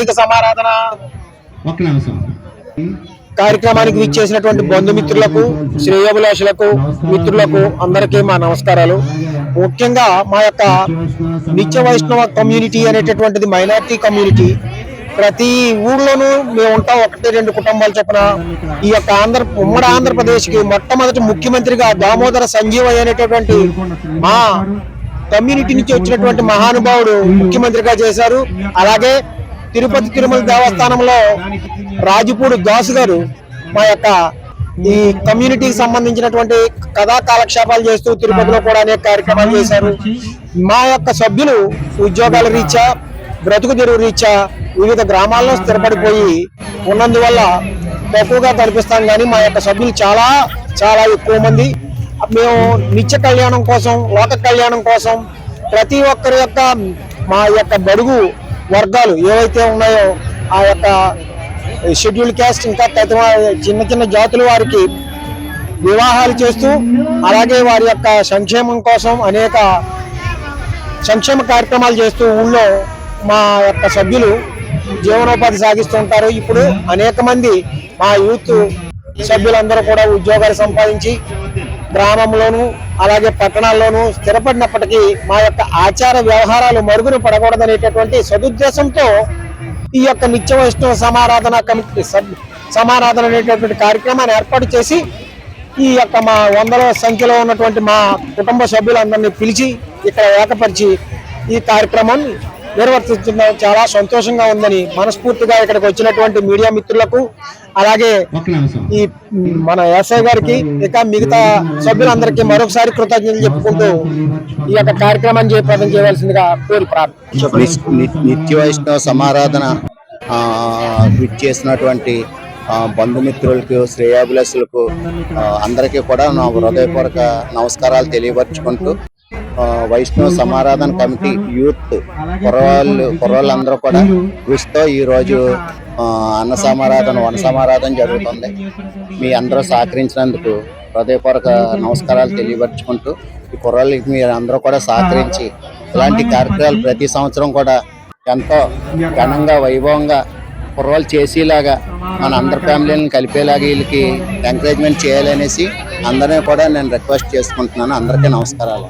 జీవిత సమారాధన కార్యక్రమానికి విచ్చేసినటువంటి బంధుమిత్రులకు, శ్రేయోభిలాషులకు, మిత్రులకు అందరికీ మా నమస్కారాలు. ముఖ్యంగా మా యొక్క నిత్య వైష్ణవ కమ్యూనిటీ అనేటటువంటిది మైనారిటీ కమ్యూనిటీ. ప్రతి ఊర్లోనూ మేము ఉంటాం, 1-2 కుటుంబాలు చొప్పున. ఈ యొక్క ఉమ్మడి ఆంధ్రప్రదేశ్కి మొట్టమొదటి ముఖ్యమంత్రిగా దామోదర సంజీవయ్య అనేటటువంటి మా కమ్యూనిటీ నుంచి వచ్చినటువంటి మహానుభావుడు ముఖ్యమంత్రిగా చేశారు. అలాగే తిరుపతి తిరుమల దేవస్థానంలో రాజపూడి దాసు గారు మా యొక్క ఈ కమ్యూనిటీకి సంబంధించినటువంటి కథా కాలక్షేపాలు చేస్తూ తిరుపతిలో కూడా అనేక కార్యక్రమాలు చేశారు. మా యొక్క సభ్యులు ఉద్యోగాల రీత్యా, బ్రతుకు తెరువు రీత్యా వివిధ గ్రామాల్లో స్థిరపడిపోయి ఉన్నందువల్ల తక్కువగా కనిపిస్తాం. కానీ మా యొక్క సభ్యులు చాలా చాలా ఎక్కువ మంది. మేము నిత్య కళ్యాణం కోసం, లోక కళ్యాణం కోసం ప్రతి ఒక్కరి యొక్క మా యొక్క బడుగు వర్గాలు ఏవైతే ఉన్నాయో ఆ యొక్క షెడ్యూల్ క్యాస్ట్ ఇంకా చిన్న చిన్న జాతుల వారికి వివాహాలు చేస్తూ, అలాగే వారి యొక్క సంక్షేమం కోసం అనేక సంక్షేమ కార్యక్రమాలు చేస్తూ ఊళ్ళో మా యొక్క సభ్యులు జీవనోపాధి సాగిస్తూ ఉంటారు. ఇప్పుడు అనేక మంది మా యూత్ సభ్యులందరూ కూడా ఉద్యోగాలు సంపాదించి గ్రామంలోనూ అలాగే పట్టణాల్లోనూ స్థిరపడినప్పటికీ మా యొక్క ఆచార వ్యవహారాలు మరుగున పడకూడదనేటటువంటి సదుద్దేశంతో ఈ యొక్క నిత్య వైష్ణవ సమారాధన కమిటీ సమారాధన అనేటటువంటి కార్యక్రమాన్ని ఏర్పాటు చేసి ఈ యొక్క మా వందల సంఖ్యలో ఉన్నటువంటి మా కుటుంబ సభ్యులందరినీ పిలిచి ఇక్కడ ఏకపరిచి ఈ కార్యక్రమాన్ని నిర్వర్తించడం చాలా సంతోషంగా ఉందని మనస్ఫూర్తిగా ఇక్కడికి వచ్చినటువంటి మీడియా మిత్రులకు, అలాగే ఈ మన ఎస్ఐ గారికి, ఇక మిగతా సభ్యులందరికీ మరొకసారి కృతజ్ఞతలు చెప్పుకుంటూ ఈ యొక్క కార్యక్రమాన్ని జయప్రదం చేయవలసిందిగా కోరి ప్రార్థన. నిత్య వైష్ణవ సమారాధన చేసినటువంటి బంధుమిత్రులకు, శ్రేయాభిలాషులకు అందరికీ కూడా నా హృదయపూర్వక నమస్కారాలు తెలియపరుచుకుంటూ, వైష్ణవ సమారాధన కమిటీ యూత్ కుర్రాళ్ళందరూ కూడా కృషితో ఈరోజు అన్న సమారాధన, వన సమారాధన జరుగుతుంది. మీ అందరూ సహకరించినందుకు హృదయపూర్వక నమస్కారాలు తెలియపరుచుకుంటూ, ఈ కుర్రాళ్ళకి మీరు అందరూ కూడా సహకరించి ఇలాంటి కార్యక్రమాలు ప్రతి సంవత్సరం కూడా ఎంతో ఘనంగా, వైభవంగా కుర్రాళ్ళు చేసేలాగా మన అందరి ఫ్యామిలీలను కలిపేలాగా వీళ్ళకి ఎంకరేజ్మెంట్ చేయాలనేసి అందరినీ కూడా నేను రిక్వెస్ట్ చేసుకుంటున్నాను. అందరికీ నమస్కారాలు.